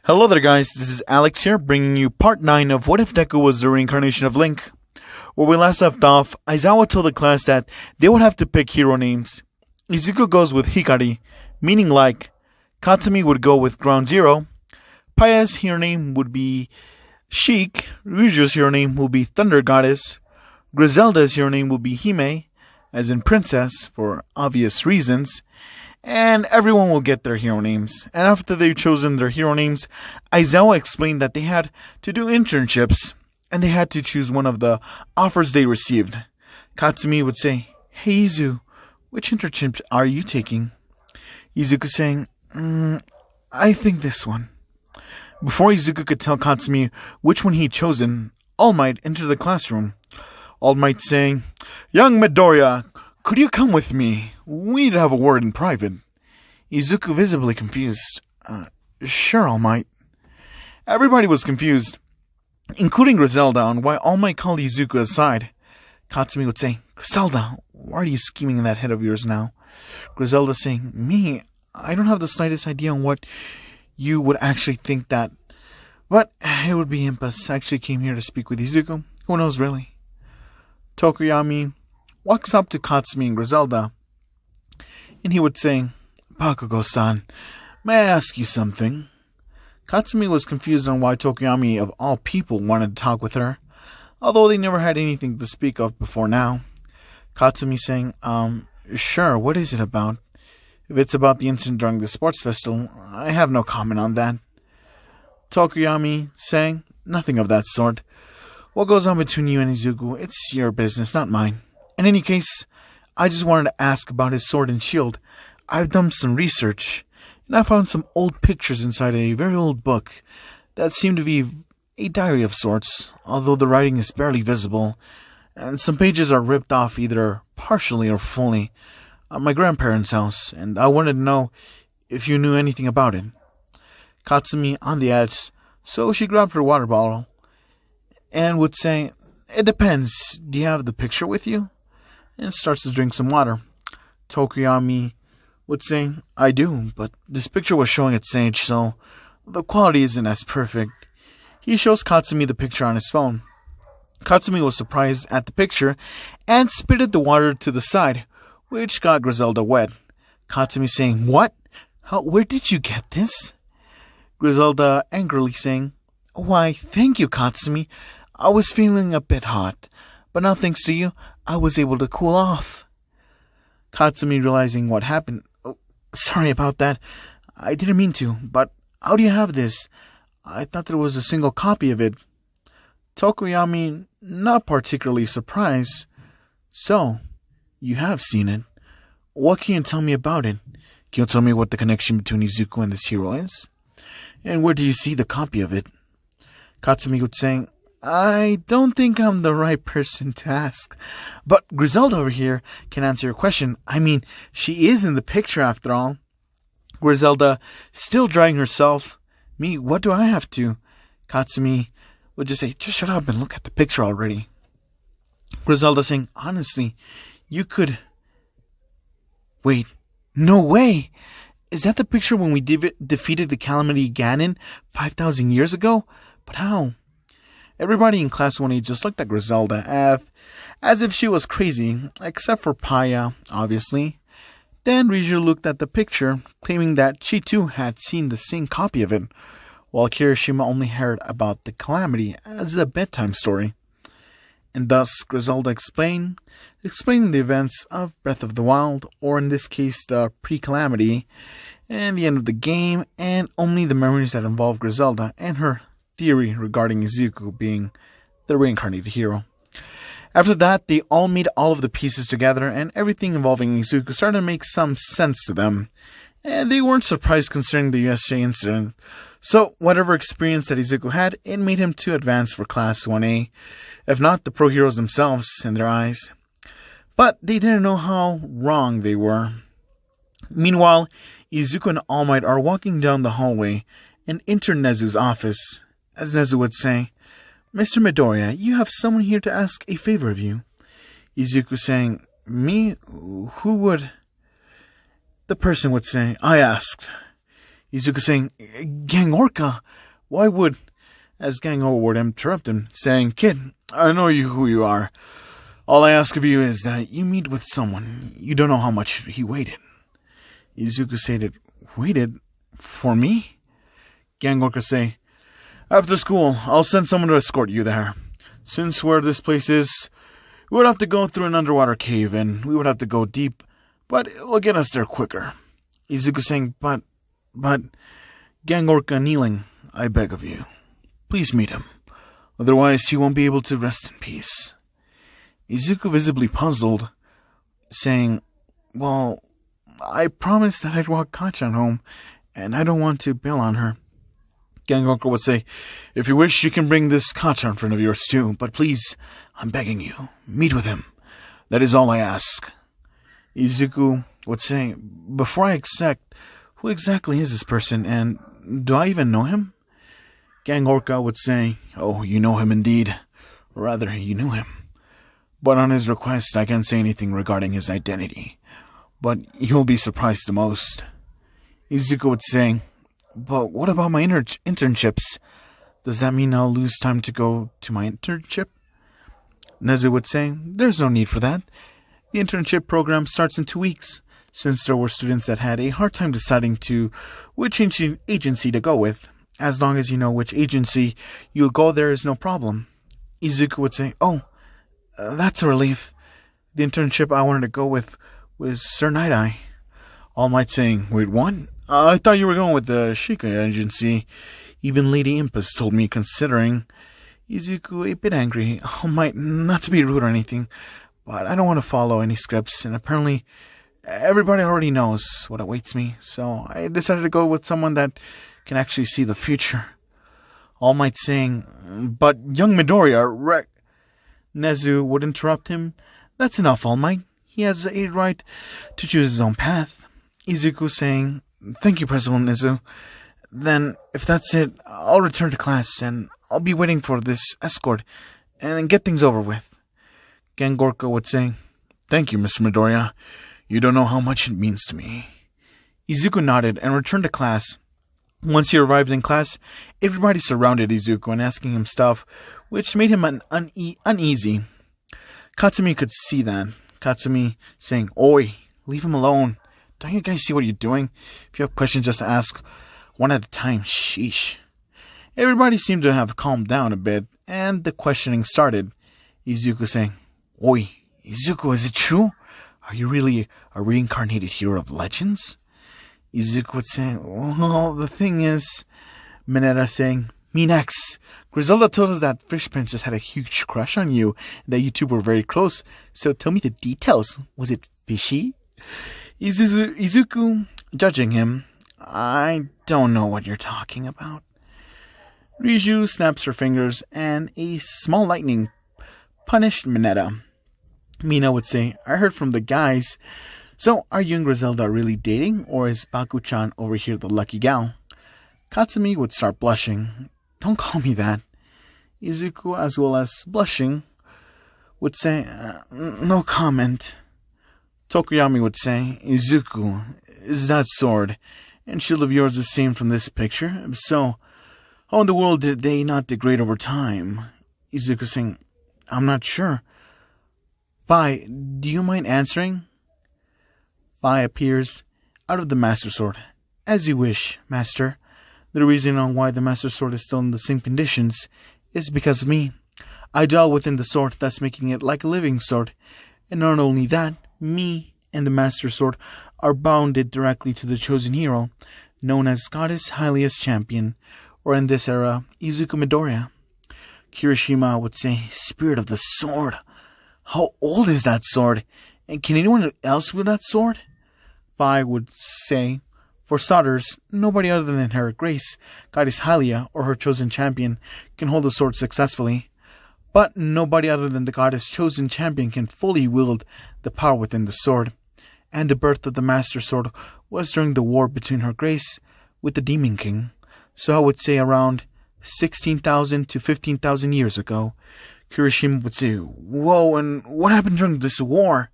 Hello there guys, this is Alex here, bringing you part 9 of What If Deku Was the Reincarnation of Link. Where we last left off, Aizawa told the class that they would have to pick hero names. Izuku goes with Hikari, meaning like. Katsumi would go with Ground Zero. Paya's hero name would be Sheik. Ryuju's hero name will be Thunder Goddess. Griselda's hero name will be Hime, as in princess, for obvious reasons. And everyone will get their hero names. And after they've chosen their hero names, Aizawa explained that they had to do internships, and they had to choose one of the offers they received. Katsumi would say, "Hey Izu, which internships are you taking?" Izuku saying, I think this one. Before Izuku could tell Katsumi which one he'd chosen, All Might entered the classroom. All Might saying, "Young Midoriya, could you come with me? We need to have a word in private." Izuku visibly confused. Sure, All Might. Everybody was confused, including Griselda, on why All Might called Izuku aside. Katsumi would say, "Griselda, why are you scheming in that head of yours now?" Griselda saying, "Me? I don't have the slightest idea on what you would actually think that. But it would be Impas. I actually came here to speak with Izuku. Who knows, really?" Tokoyami walks up to Katsumi and Griselda, and he would say, "Bakugo-san, may I ask you something?" Katsumi was confused on why Tokoyami, of all people, wanted to talk with her, although they never had anything to speak of before now. Katsumi saying, Sure, what is it about? If it's about the incident during the sports festival, I have no comment on that." Tokoyami saying, "Nothing of that sort. What goes on between you and Izuku, it's your business, not mine. In any case, I just wanted to ask about his sword and shield. I've done some research, and I found some old pictures inside a very old book that seem to be a diary of sorts, although the writing is barely visible, and some pages are ripped off either partially or fully, at my grandparents' house, and I wanted to know if you knew anything about it." Katsumi on the edge, so she grabbed her water bottle and would say, "It depends. Do you have the picture with you?" And starts to drink some water. Tokoyami would say, "I do, but this picture was showing its age, so the quality isn't as perfect." He shows Katsumi the picture on his phone. Katsumi was surprised at the picture and spitted the water to the side, which got Griselda wet. Katsumi saying, "What? Where did you get this?" Griselda angrily saying, "Why, thank you, Katsumi. I was feeling a bit hot, but now thanks to you, I was able to cool off." Katsumi realizing what happened. Sorry about that. I didn't mean to, but how do you have this? I thought there was a single copy of it." Tokoyami, not particularly surprised. "So, you have seen it. What can you tell me about it? Can you tell me what the connection between Izuku and this hero is? And where do you see the copy of it?" Katsumi would say, "I don't think I'm the right person to ask. But Griselda over here can answer your question. I mean, she is in the picture after all." Griselda, still drying herself. "Me, what do I have to?" Katsumi would just say, "Just shut up and look at the picture already." Griselda saying, "Honestly, you could..." "Wait, no way! Is that the picture when we defeated the Calamity Ganon 5,000 years ago? But how?" Everybody in Class 1A just looked at Griselda as if she was crazy, except for Paya, obviously. Then Riju looked at the picture, claiming that she too had seen the same copy of it, while Kirishima only heard about the Calamity as a bedtime story. And thus Griselda explaining the events of Breath of the Wild, or in this case the pre-Calamity, and the end of the game, and only the memories that involve Griselda and her theory regarding Izuku being the reincarnated hero. After that, they all made all of the pieces together, and everything involving Izuku started to make some sense to them, and they weren't surprised considering the USJ incident. So, whatever experience that Izuku had, it made him too advanced for Class 1A, if not the pro heroes themselves in their eyes. But they didn't know how wrong they were. Meanwhile, Izuku and All Might are walking down the hallway and enter Nezu's office. As Nezu would say, "Mr. Midoriya, you have someone here to ask a favor of you." Izuku saying, "Me? Who would?" The person would say, "I asked." Izuku saying, Gang Orca, why would... As Gang Orca would interrupt him, saying, Kid, I know who you are. All I ask of you is that you meet with someone. You don't know how much he waited. Izuku stated, Waited? For me? Gang Orca say, After school, I'll send someone to escort you there. Since where this place is, we would have to go through an underwater cave, and we would have to go deep, but it'll get us there quicker. Izuku saying, But, Gang Orca kneeling, I beg of you, please meet him. Otherwise, he won't be able to rest in peace. Izuku visibly puzzled, saying, Well, I promised that I'd walk Kachan home, and I don't want to bail on her. Gang Orca would say, If you wish, you can bring this Kachan friend of yours too, but please, I'm begging you, meet with him. That is all I ask. Izuku would say, Before I accept, who exactly is this person, and do I even know him? Gang Orca would say, Oh, you know him indeed. Or rather, you knew him. But on his request, I can't say anything regarding his identity. But you'll be surprised the most. Izuku would say, But what about my internships? Does that mean I'll lose time to go to my internship? Nezu would say, There's no need for that. The internship program starts in 2 weeks. Since there were students that had a hard time deciding to which agency to go with, as long as you know which agency you'll go, there is no problem. Izuku would say, Oh, that's a relief. The internship I wanted to go with was Sir Night-Eye. All Might saying, Wait, what? I thought you were going with the Shika agency. Even Lady Impus told me, considering. Izuku a bit angry. All Might, not to be rude or anything, but I don't want to follow any scripts, and apparently everybody already knows what awaits me, so I decided to go with someone that can actually see the future. All Might saying, But young Midoriya, Nezu would interrupt him. That's enough, All Might. He has a right to choose his own path. Izuku saying, Thank you, Principal Nezu. Then, if that's it, I'll return to class, and I'll be waiting for this escort, and get things over with. Gang Orca would say, Thank you, Mr. Midoriya. You don't know how much it means to me. Izuku nodded and returned to class. Once he arrived in class, everybody surrounded Izuku and asking him stuff, which made him uneasy. Katsumi could see that. Katsumi saying, Oi, leave him alone. Don't you guys see what you're doing? If you have questions, just ask one at a time. Sheesh. Everybody seemed to have calmed down a bit, and the questioning started. Izuku saying, Oi, Izuku, is it true? Are you really a reincarnated hero of legends? Izuku would say, Well, the thing is... Mineta saying, Me next. Griselda told us that Fish Princess had a huge crush on you, and that you two were very close, so tell me the details. Was it fishy? Izuku, judging him, I don't know what you're talking about. Riju snaps her fingers, and a small lightning punished Mineta. Mina would say, I heard from the guys. So, are you and Griselda really dating, or is Baku-chan over here the lucky gal? Katsumi would start blushing. Don't call me that. Izuku, as well as blushing, would say, No comment. Tokoyami would say, Izuku, is that sword and shield of yours the same from this picture? If so, how in the world did they not degrade over time? Izuku saying, I'm not sure. Fi, do you mind answering? Fi appears out of the Master Sword. As you wish, Master. The reason on why the Master Sword is still in the same conditions is because of me. I dwell within the sword, thus making it like a living sword. And not only that, me and the Master Sword are bounded directly to the chosen hero, known as Goddess Hylia's Champion, or in this era, Izuku Midoriya. Kirishima would say, Spirit of the Sword. How old is that sword? And can anyone else wield that sword? Fi would say, For starters, nobody other than her Grace, Goddess Hylia, or her chosen champion, can hold the sword successfully. But nobody other than the Goddess chosen champion can fully wield the power within the sword. And the birth of the Master Sword was during the war between her Grace with the Demon King. So I would say around 16,000 to 15,000 years ago. Kirishima would say, Whoa, and what happened during this war?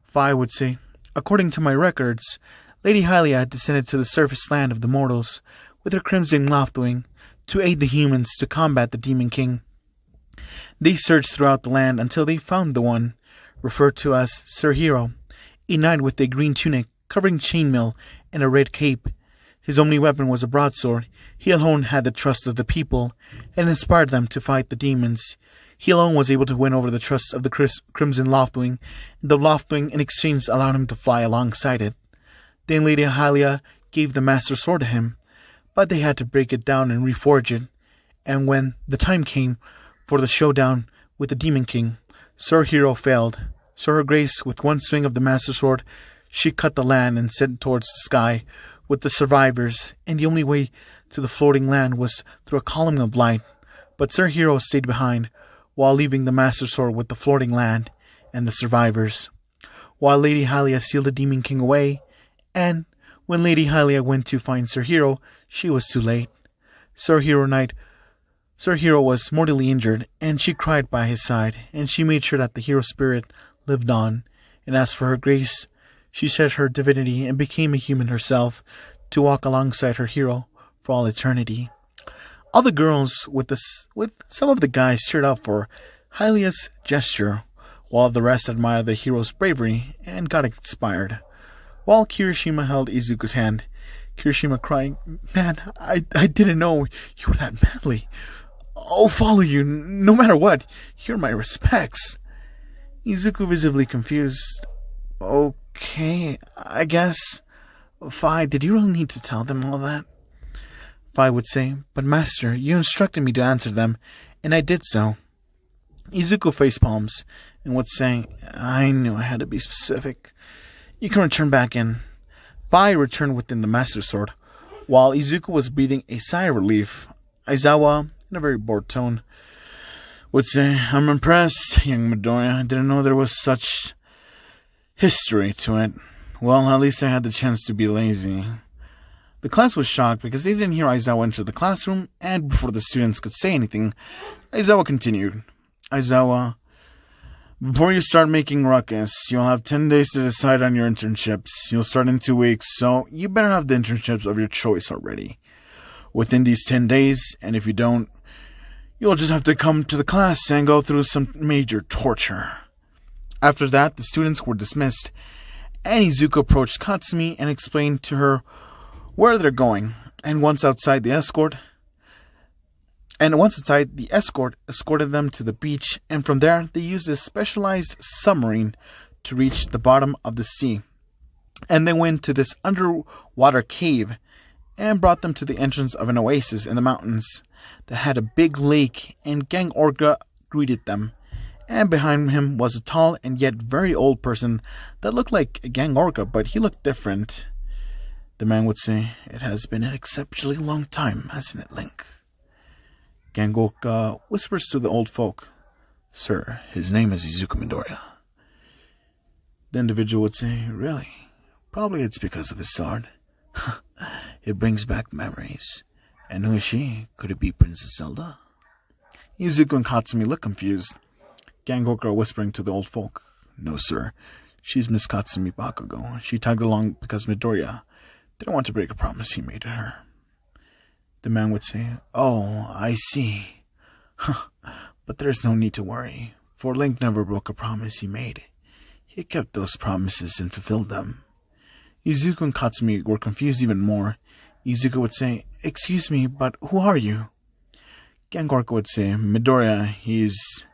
Fi would say, According to my records, Lady Hylia descended to the surface land of the mortals with her crimson Loftwing to aid the humans to combat the Demon King. They searched throughout the land until they found the one referred to as Sir Hero, a knight with a green tunic covering chainmail and a red cape. His only weapon was a broadsword. He alone had the trust of the people and inspired them to fight the demons. He alone was able to win over the trust of the Crimson Loftwing, and the Loftwing in exchange allowed him to fly alongside it. Then Lady Hylia gave the Master Sword to him, but they had to break it down and reforge it. And when the time came for the showdown with the Demon King, Sir Hero failed. So Her Grace, with one swing of the Master Sword, she cut the land and sent towards the sky with the survivors, and the only way to the floating land was through a column of light. But Sir Hero stayed behind, while leaving the Master Sword with the floating land and the survivors. While Lady Hylia sealed the Demon King away, and when Lady Hylia went to find Sir Hero, she was too late. Sir Hero was mortally injured, and she cried by his side, and she made sure that the hero spirit lived on. And as for Her Grace, she shed her divinity and became a human herself to walk alongside her hero for all eternity. All the girls with some of the guys cheered up for Hylia's gesture, while the rest admired the hero's bravery and got inspired. While Kirishima held Izuku's hand, Kirishima crying, "Man, I didn't know you were that manly. I'll follow you, no matter what. You're my respects." Izuku, visibly confused. "Okay, I guess. Fi, did you really need to tell them all that?" Fi would say, "But Master, you instructed me to answer them, and I did so." Izuku facepalms and would say, "I knew I had to be specific. You can return back in." Fi returned within the Master Sword. While Izuku was breathing a sigh of relief, Aizawa, in a very bored tone, would say, "I'm impressed, young Midoriya. I didn't know there was such history to it. Well, at least I had the chance to be lazy." The class was shocked because they didn't hear Aizawa enter the classroom, and before the students could say anything, Aizawa continued. "Aizawa, before you start making ruckus, you'll have 10 days to decide on your internships. You'll start in 2 weeks, so you better have the internships of your choice already within these 10 days, and if you don't, you'll just have to come to the class and go through some major torture." After that, the students were dismissed, and Izuku approached Katsumi and explained to her where they're going, and once outside, the escort escorted them to the beach, and from there, they used a specialized submarine to reach the bottom of the sea. And they went to this underwater cave and brought them to the entrance of an oasis in the mountains that had a big lake, and Gang Orca greeted them. And behind him was a tall and yet very old person that looked like a Gang Orca, but he looked different. The man would say, "It has been an exceptionally long time, hasn't it, Link?" Gang Orca whispers to the old folk, "Sir, his name is Izuku Midoriya." The individual would say, "Really? Probably it's because of his sword. It brings back memories. And who is she? Could it be Princess Zelda?" Izuku and Katsumi look confused. Gang Orca whispering to the old folk, "No, sir. She's Miss Katsumi Bakugo. She tagged along because Midoriya didn't want to break a promise he made to her." The man would say, "Oh, I see. But there's no need to worry, for Link never broke a promise he made. He kept those promises and fulfilled them." Izuku and Katsumi were confused even more. Izuku would say, "Excuse me, but who are you?" Gang Orca would say, "Midoriya, he's..."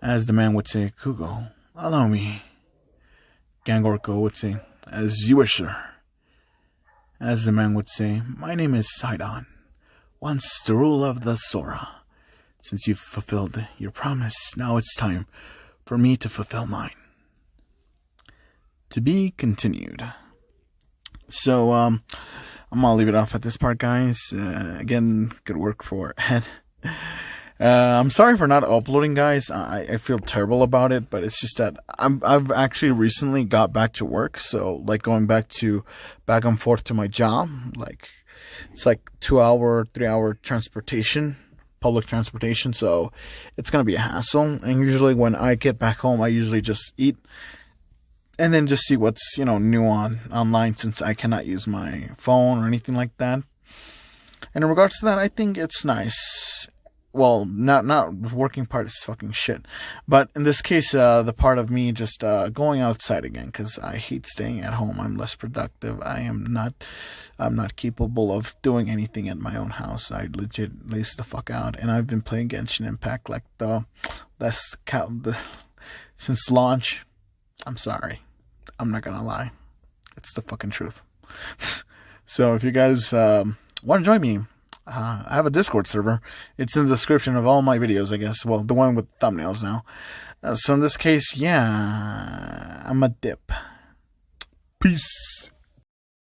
As the man would say, "Kugo, allow me." Gang Orca would say, "As you wish, sir." As the man would say, "My name is Sidon, once the ruler of the Sora. Since you've fulfilled your promise, now it's time for me to fulfill mine." To be continued. So, I'm gonna leave it off at this part, guys. Again, good work for Ed. I'm sorry for not uploading, guys. I feel terrible about it, but it's just that I've actually recently got back to work, so like going back and forth to my job, like it's like 2-hour, 3-hour transportation, public transportation, so it's gonna be a hassle. And usually when I get back home, I usually just eat and then just see what's, new online, since I cannot use my phone or anything like that. And in regards to that, I think it's nice. Well, not the working part is fucking shit, but in this case, the part of me just going outside again, because I hate staying at home. I'm less productive. I'm not capable of doing anything at my own house. I legit laze the fuck out, and I've been playing Genshin Impact like since launch. I'm sorry, I'm not gonna lie, it's the fucking truth. So if you guys want to join me, I have a Discord server. It's in the description of all my videos, I guess. Well, the one with thumbnails now. So in this case, yeah, I'm a dip. Peace.